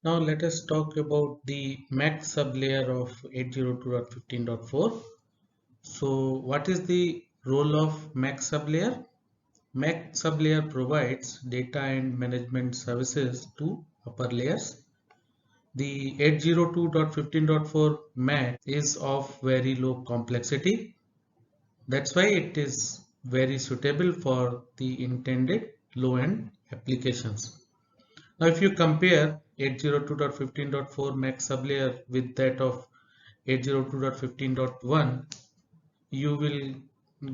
Now let us talk about the MAC sublayer of 802.15.4. So what is the role of MAC sublayer? MAC sublayer provides data and management services to upper layers. The 802.15.4 MAC is of very low complexity. That's why it is very suitable for the intended low-end applications. Now, if you compare 802.15.4 MAC sublayer with that of 802.15.1, you will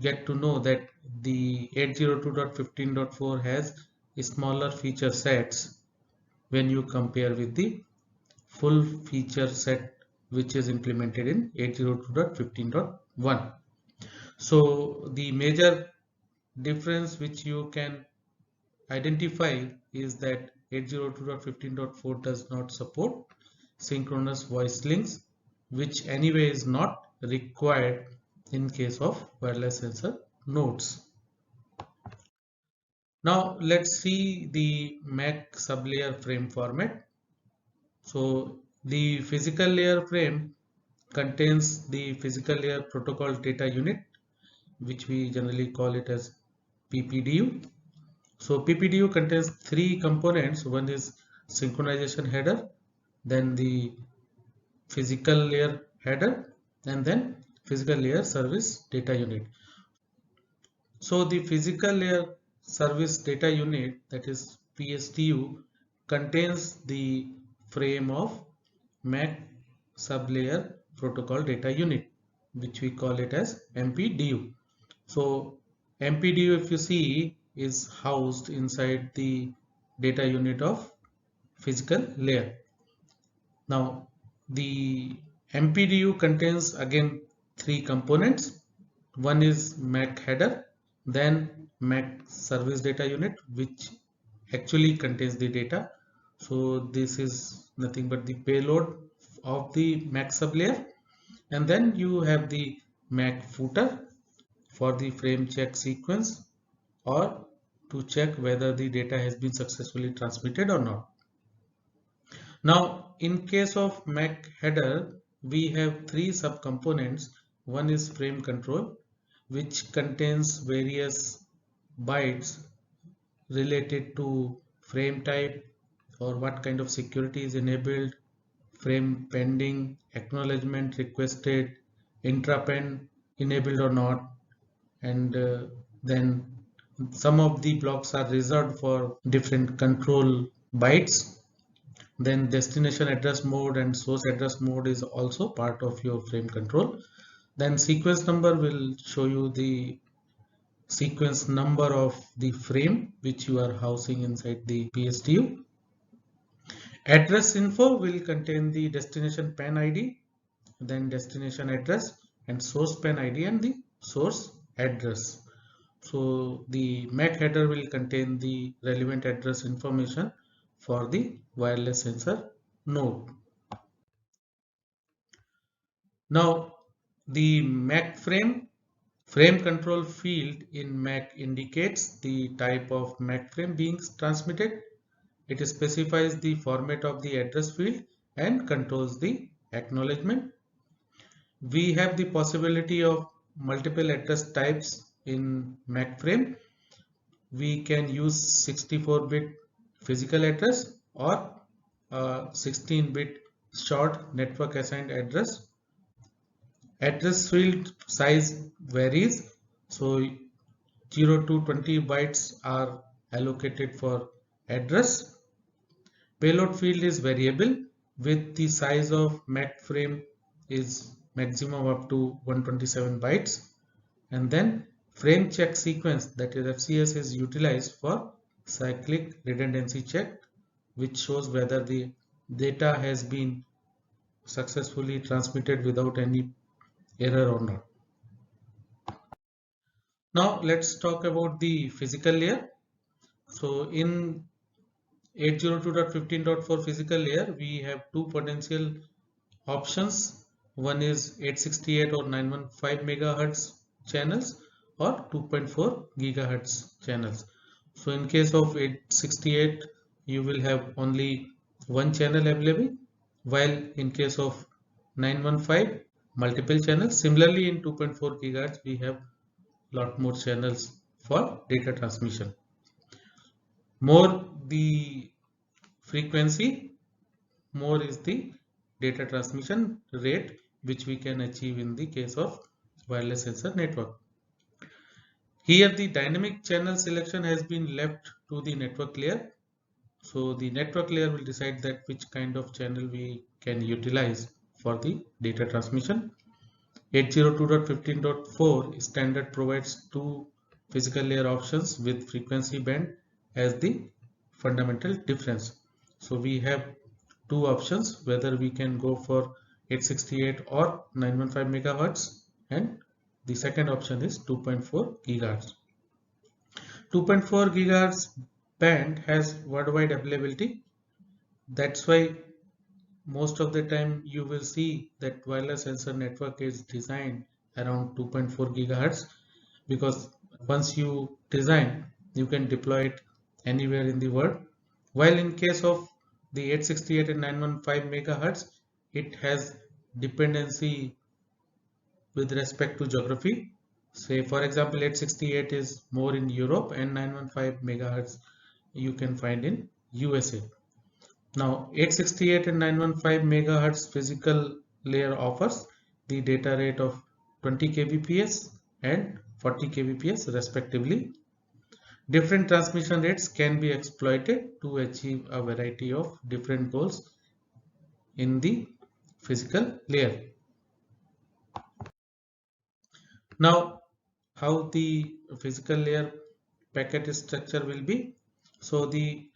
get to know that the 802.15.4 has smaller feature sets when you compare with the full feature set which is implemented in 802.15.1. So the major difference which you can identify is that 802.15.4 does not support synchronous voice links, which anyway is not required in case of wireless sensor nodes. Now let's see the MAC sublayer frame format. So the physical layer frame contains the physical layer protocol data unit, which we generally call it as PPDU. So PPDU contains three components. One is synchronization header, then the physical layer header, and then physical layer service data unit. So the physical layer service data unit, that is PSDU, contains the frame of MAC sublayer protocol data unit, which we call it as MPDU. So MPDU, if you see, is housed inside the data unit of physical layer. Now the MPDU contains again three components. One is MAC header, then MAC service data unit, which actually contains the data. So this is nothing but the payload of the MAC sublayer. And then you have the MAC footer for the frame check sequence or to check whether the data has been successfully transmitted or not. Now, in case of MAC header, we have three subcomponents. One is frame control, which contains various bytes related to frame type or what kind of security is enabled, frame pending, acknowledgement requested, intrapen enabled or not, and then some of the blocks are reserved for different control bytes. Then destination address mode and source address mode is also part of your frame control. Then sequence number will show you the sequence number of the frame which you are housing inside the PSDU. Address info will contain the destination pan ID, then destination address, and source pan ID and the source address. So the MAC header will contain the relevant address information for the wireless sensor node. Now the MAC frame control field in MAC indicates the type of MAC frame being transmitted. It specifies the format of the address field and controls the acknowledgement. We have the possibility of multiple address types in MAC frame. We can use 64-bit physical address or 16-bit short network assigned address. Address field size varies, so 0 to 20 bytes are allocated for address. Payload field is variable with the size of MAC frame is maximum up to 127 bytes, and then frame check sequence, that is FCS, is utilized for cyclic redundancy check, which shows whether the data has been successfully transmitted without any error or not. Now let's talk about the physical layer. So in 802.15.4 physical layer, we have two potential options. One is 868 or 915 megahertz channels or 2.4 gigahertz channels. So in case of 868, you will have only one channel available, while in case of 915 multiple channels. Similarly, in 2.4 gigahertz we have lot more channels for data transmission. More the frequency, more is the data transmission rate which we can achieve in the case of wireless sensor network. Here the dynamic channel selection has been left to the network layer. So the network layer will decide that which kind of channel we can utilize for the data transmission. 802.15.4 standard provides two physical layer options with frequency band as the fundamental difference. So we have two options, whether we can go for 868 or 915 megahertz, and the second option is 2.4 gigahertz. 2.4 gigahertz band has worldwide availability. That's why most of the time you will see that wireless sensor network is designed around 2.4 gigahertz, because once you design, you can deploy it anywhere in the world. While in case of the 868 and 915 megahertz, it has dependency with respect to geography. Say for example, 868 is more in Europe and 915 megahertz you can find in USA. Now 868 and 915 megahertz physical layer offers the data rate of 20 kbps and 40 kbps respectively. Different transmission rates can be exploited to achieve a variety of different goals in the physical layer. Now, how the physical layer packet structure will be. So the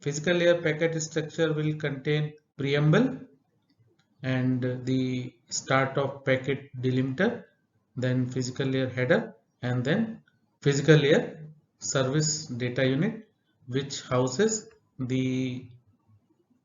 physical layer packet structure will contain preamble and the start of packet delimiter, then physical layer header, and then physical layer service data unit, which houses the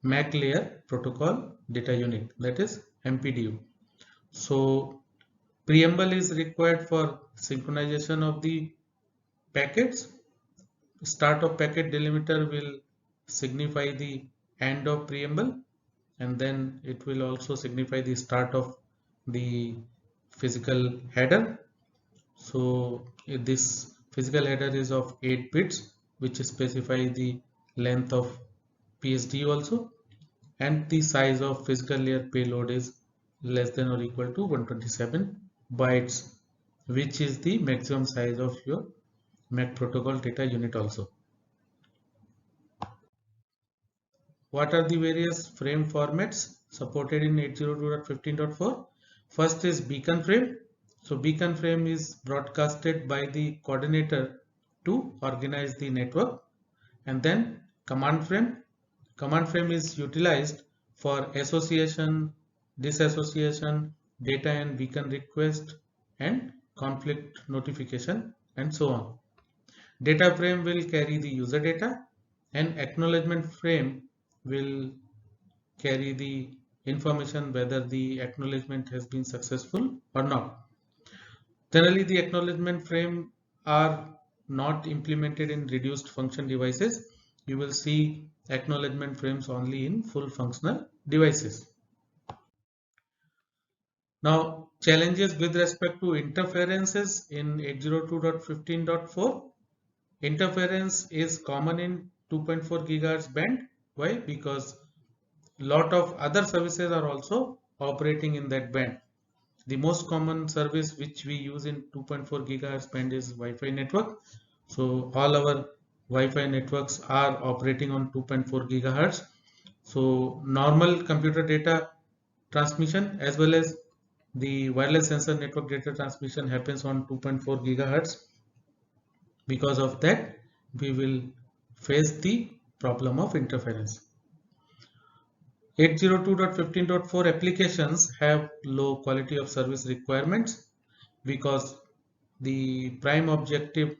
MAC layer protocol data unit, that is MPDU. So preamble is required for synchronization of the packets. Start of packet delimiter will signify the end of preamble, and then it will also signify the start of the physical header. So this physical header is of 8 bits, which specify the length of PSD also, and the size of physical layer payload is less than or equal to 127 bytes, which is the maximum size of your MAC protocol data unit also. What are the various frame formats supported in 802.15.4? First is beacon frame. So beacon frame is broadcasted by the coordinator to organize the network. And then command frame. Command frame is utilized for association, disassociation, data and beacon request, and conflict notification, and so on. Data frame will carry the user data, and acknowledgement frame will carry the information whether the acknowledgement has been successful or not. Generally, the acknowledgement frame are not implemented in reduced function devices. You will see acknowledgement frames only in full functional devices. Now, challenges with respect to interferences in 802.15.4. Interference is common in 2.4 gigahertz band. Why? Because lot of other services are also operating in that band. The most common service which we use in 2.4 gigahertz band is Wi-Fi network. So all our Wi-Fi networks are operating on 2.4 gigahertz. So normal computer data transmission as well as the wireless sensor network data transmission happens on 2.4 gigahertz. Because of that, we will face the problem of interference. 802.15.4 applications have low quality of service requirements because the prime objective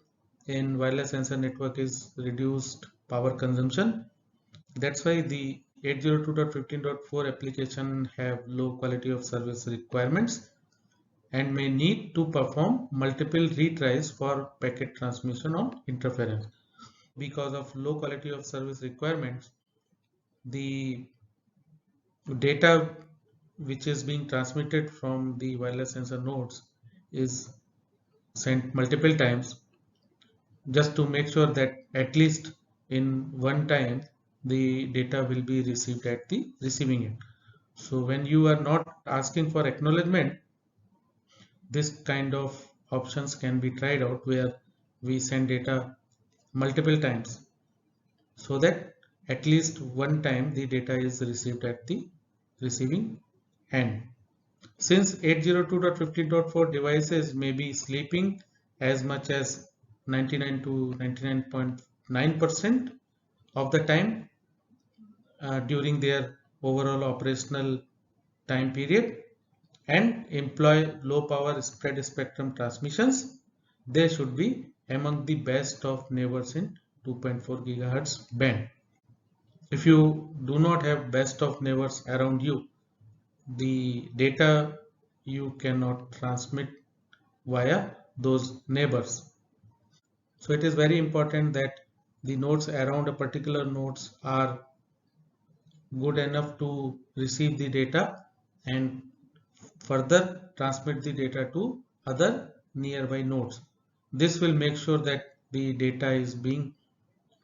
in wireless sensor network is reduced power consumption. That's why the 802.15.4 application have low quality of service requirements and may need to perform multiple retries for packet transmission on interference. Because of low quality of service requirements, the data which is being transmitted from the wireless sensor nodes is sent multiple times, just to make sure that at least in one time the data will be received at the receiving end. So when you are not asking for acknowledgement, this kind of options can be tried out where we send data multiple times so that at least one time the data is received at the receiving end. Since 802.15.4 devices may be sleeping as much as 99 to 99.9% of the time during their overall operational time period and employ low power spread spectrum transmissions, they should be among the best of neighbors in 2.4 gigahertz band. If you do not have best of neighbors around you, the data you cannot transmit via those neighbors. So it is very important that the nodes around a particular nodes are good enough to receive the data and further transmit the data to other nearby nodes. This will make sure that the data is being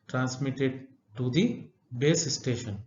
transmitted to the base station.